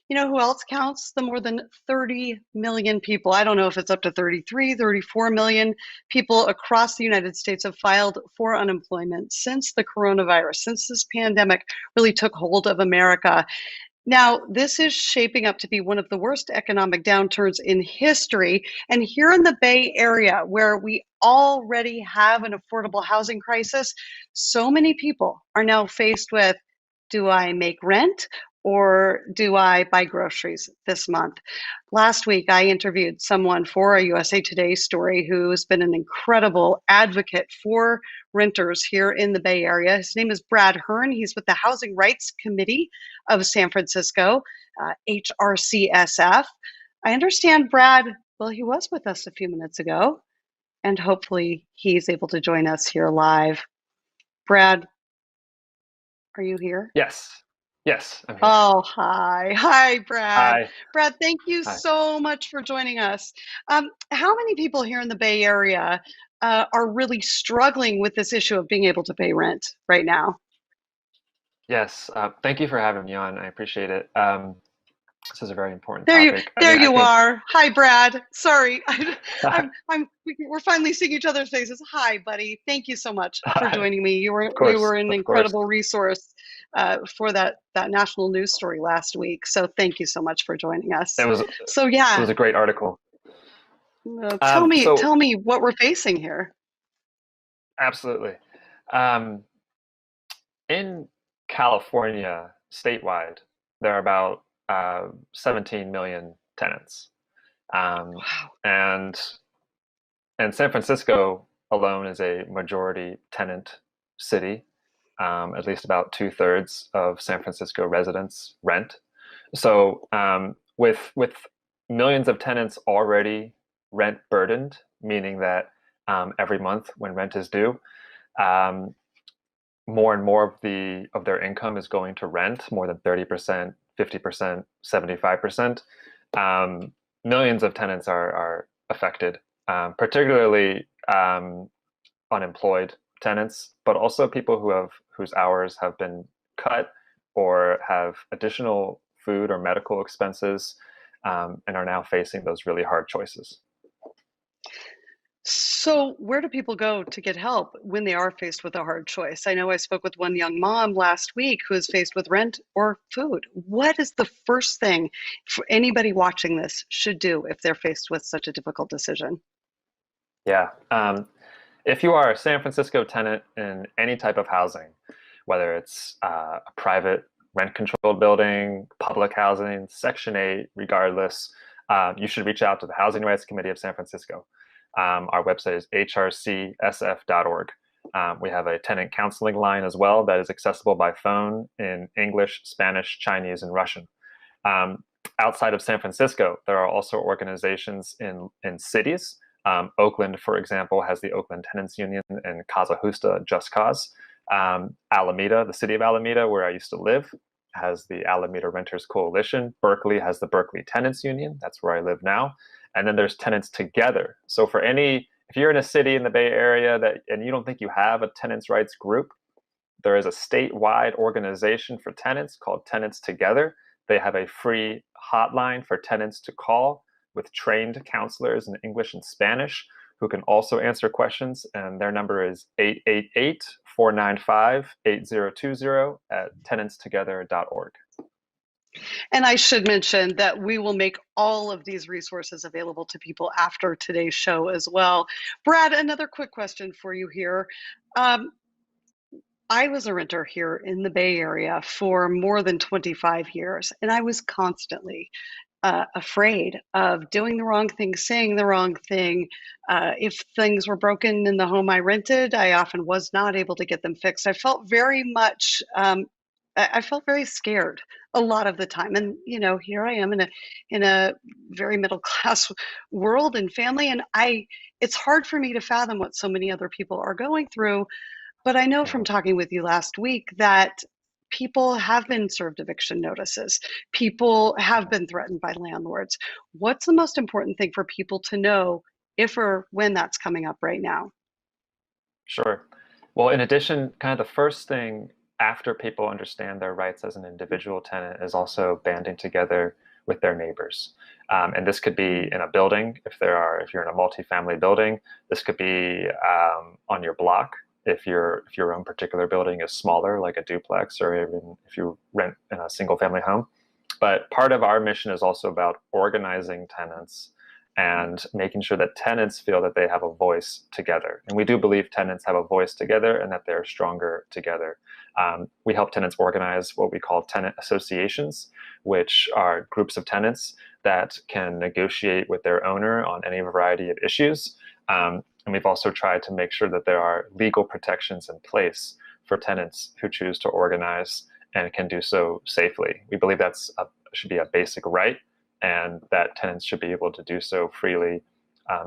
You know who else counts? The more than 30 million people. I don't know if it's up to 33, 34 million people across the United States have filed for unemployment since the coronavirus, since this pandemic really took hold of America. Now, this is shaping up to be one of the worst economic downturns in history. And here in the Bay Area, where we already have an affordable housing crisis, so many people are now faced with, do I make rent or do I buy groceries this month? Last week, I interviewed someone for a USA Today story who's been an incredible advocate for renters here in the Bay Area. His name is Brad Hirn. He's with the Housing Rights Committee of San Francisco, hrcsf. I understand Brad, well, he was with us a few minutes ago, and hopefully he's able to join us here live. Brad, are you here? Yes. Yes, I'm here. Oh, hi. Hi, Brad. Hi. Brad, thank you Hi. so much for joining us. How many people here in the Bay Area are really struggling with this issue of being able to pay rent right now? Yes. Thank you for having me on. I appreciate it. This is a very important There you, topic. I there mean, I you think are. Hi, Brad. Sorry, we're finally seeing each other's faces. Hi, buddy. Thank you so much for joining me. You were an of course, incredible resource for that national news story last week. So thank you so much for joining it us. was So yeah, a great article. tell me So tell me what we're facing here. absolutely. Um, in California, statewide, there are about 17 million tenants, um, Wow. and San Francisco alone is a majority tenant city. At least about two-thirds of San Francisco residents rent. So with millions of tenants already rent burdened, meaning that every month when rent is due, um, more and more of their income is going to rent, more than 30%, 50%, 75%. Um, Millions of tenants are affected, particularly unemployed tenants, but also people whose hours have been cut or have additional food or medical expenses, and are now facing those really hard choices. So, where do people go to get help when they are faced with a hard choice? I know I spoke with one young mom last week who is faced with rent or food. What is the first thing for anybody watching this should do if they're faced with such a difficult decision? Yeah. If you are a San Francisco tenant in any type of housing, whether it's a private rent-controlled building, public housing, Section 8, regardless, you should reach out to the Housing Rights Committee of San Francisco. Our website is hrcsf.org. We have a tenant counseling line as well that is accessible by phone in English, Spanish, Chinese, and Russian. Um, Outside of San Francisco, there are also organizations in cities. Oakland, for example, has the Oakland Tenants Union, and Casa Justa, Just Cause. Alameda, the city of Alameda, where I used to live, has the Alameda Renters Coalition. Berkeley has the Berkeley Tenants Union. That's where I live now. And then there's Tenants Together. So if you're in a city in the Bay Area and you don't think you have a tenants' rights group, there is a statewide organization for tenants called Tenants Together. They have a free hotline for tenants to call with trained counselors in English and Spanish who can also answer questions. And their number is 888-495-8020 at tenantstogether.org. And I should mention that we will make all of these resources available to people after today's show as well. Brad, another quick question for you here. Um, I was a renter here in the Bay Area for more than 25 years, and I was constantly afraid of doing the wrong thing, saying the wrong thing. If things were broken in the home I rented, I often was not able to get them fixed. I felt very much, I felt very scared a lot of the time. And here I am in a very middle class world and family, and it's hard for me to fathom what so many other people are going through. But I know from Mhm. talking with you last week that people have been served eviction notices. People have been threatened by landlords. What's the most important thing for people to know if or when that's coming up right now? Sure. Well, in addition, kind of the first thing after people understand their rights as an individual tenant, is also banding together with their neighbors. And this could be in a building if you're in a multifamily building. This could be on your block if your own particular building is smaller, like a duplex, or even if you rent in a single family home. But part of our mission is also about organizing tenants and making sure that tenants feel that they have a voice together. And we do believe tenants have a voice together and that they're stronger together. We help tenants organize what we call tenant associations, which are groups of tenants that can negotiate with their owner on any variety of issues. And we've also tried to make sure that there are legal protections in place for tenants who choose to organize and can do so safely. We believe should be a basic right, and that tenants should be able to do so freely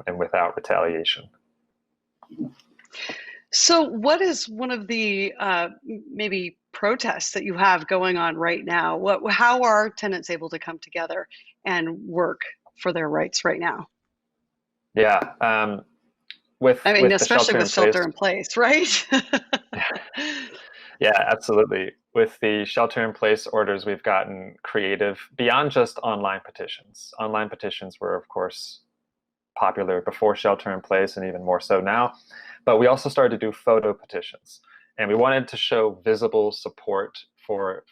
and without retaliation. So what is one of the maybe protests that you have going on right now? How are tenants able to come together and work for their rights right now? Yeah, Especially with shelter in place, right? Yeah, absolutely. With the shelter in place orders, we've gotten creative beyond just online petitions. Online petitions were, of course, popular before shelter in place and even more so now. But we also started to do photo petitions. And we wanted to show visible support for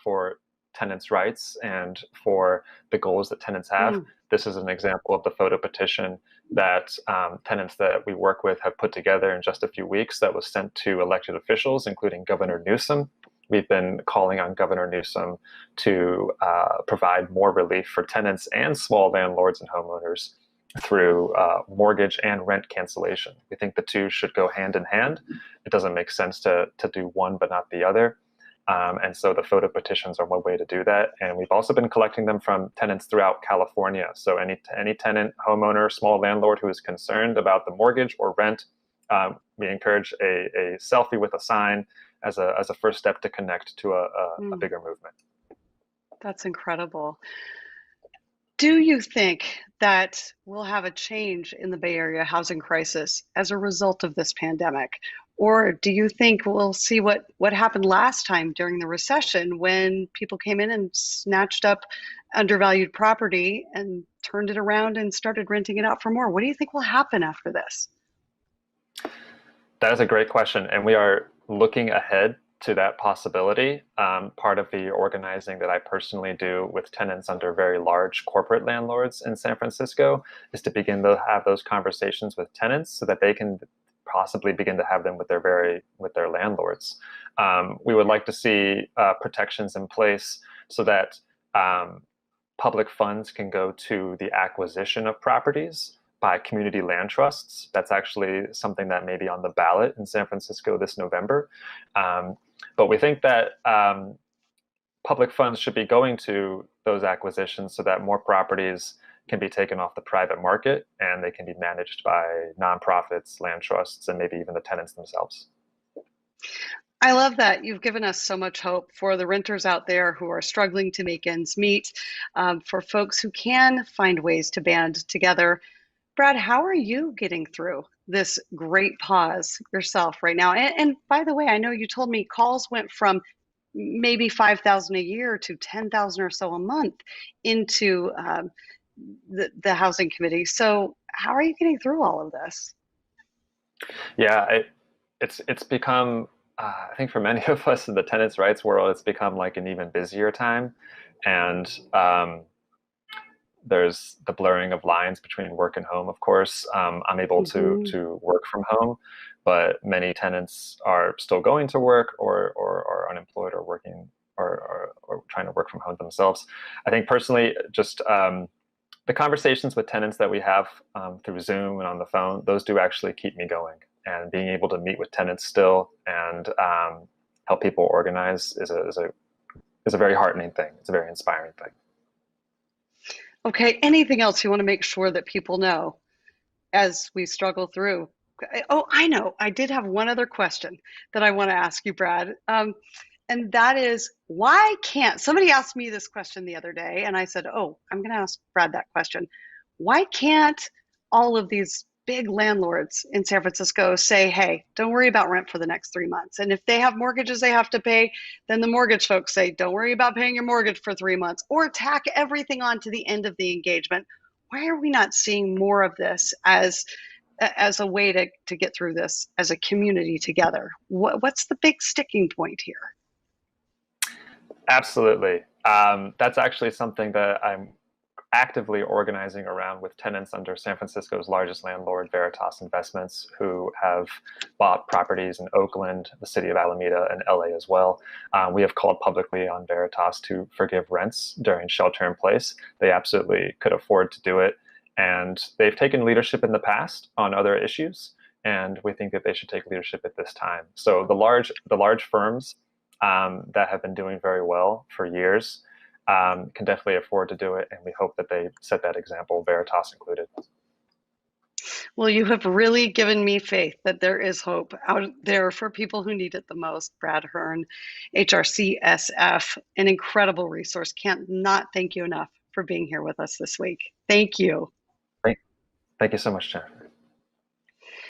tenants' rights and for the goals that tenants have. This is an example of the photo petition that tenants that we work with have put together in just a few weeks that was sent to elected officials, including Governor Newsom. We've been calling on Governor Newsom to provide more relief for tenants and small landlords and homeowners through mortgage and rent cancellation. We think the two should go hand in hand. It doesn't make sense to do one but not the other. And so the photo petitions are one way to do that. And we've also been collecting them from tenants throughout California. So any tenant, homeowner, small landlord who is concerned about the mortgage or rent, we encourage a selfie with a sign as a first step to connect to a bigger movement. That's incredible. Do you think that we'll have a change in the Bay Area housing crisis as a result of this pandemic? Or do you think we'll see what happened last time during the recession when people came in and snatched up undervalued property and turned it around and started renting it out for more? What do you think will happen after this? That is a great question. And we are looking ahead to that possibility. Part of the organizing that I personally do with tenants under very large corporate landlords in San Francisco is to begin to have those conversations with tenants so that they can possibly begin to have them with their landlords. We would like to see protections in place so that public funds can go to the acquisition of properties by community land trusts. That's actually something that may be on the ballot in San Francisco this November. But we think that public funds should be going to those acquisitions so that more properties can be taken off the private market and they can be managed by nonprofits, land trusts, and maybe even the tenants themselves. I love that. You've given us so much hope for the renters out there who are struggling to make ends meet, for folks who can find ways to band together. Brad, how are you getting through this great pause yourself right now? And by the way, I know you told me calls went from maybe 5,000 a year to 10,000 or so a month into the housing committee. So how are you getting through all of this? Yeah, it's become, I think for many of us in the tenants' rights world, it's become like an even busier time. And there's the blurring of lines between work and home, of course. I'm able to work from home, but many tenants are still going to work or are unemployed or working or trying to work from home themselves. I think personally, just the conversations with tenants that we have through Zoom and on the phone, those do actually keep me going. And being able to meet with tenants still and help people organize is a very heartening thing. It's a very inspiring thing. Okay, anything else you want to make sure that people know as we struggle through? Oh, I know. I did have one other question that I want to ask you, Brad. And that is, why can't, somebody asked me this question the other day, and I said, oh, I'm going to ask Brad that question. Why can't all of these big landlords in San Francisco say, hey, don't worry about rent for the next 3 months. And if they have mortgages they have to pay, then the mortgage folks say, don't worry about paying your mortgage for 3 months, or tack everything on to the end of the engagement. Why are we not seeing more of this as a way to get through this as a community together? What's the big sticking point here? Absolutely. That's actually something that I'm actively organizing around with tenants under San Francisco's largest landlord, Veritas Investments, who have bought properties in Oakland, the city of Alameda, and LA as well. We have called publicly on Veritas to forgive rents during shelter in place. They absolutely could afford to do it. And they've taken leadership in the past on other issues. And we think that they should take leadership at this time. So the large firms that have been doing very well for years can definitely afford to do it, and we hope that they set that example, Veritas included. Well, you have really given me faith that there is hope out there for people who need it the most. Brad Hirn, hrcsf, an incredible resource. Can't not thank you enough for being here with us this week. Thank you. Thank you so much, Jennifer.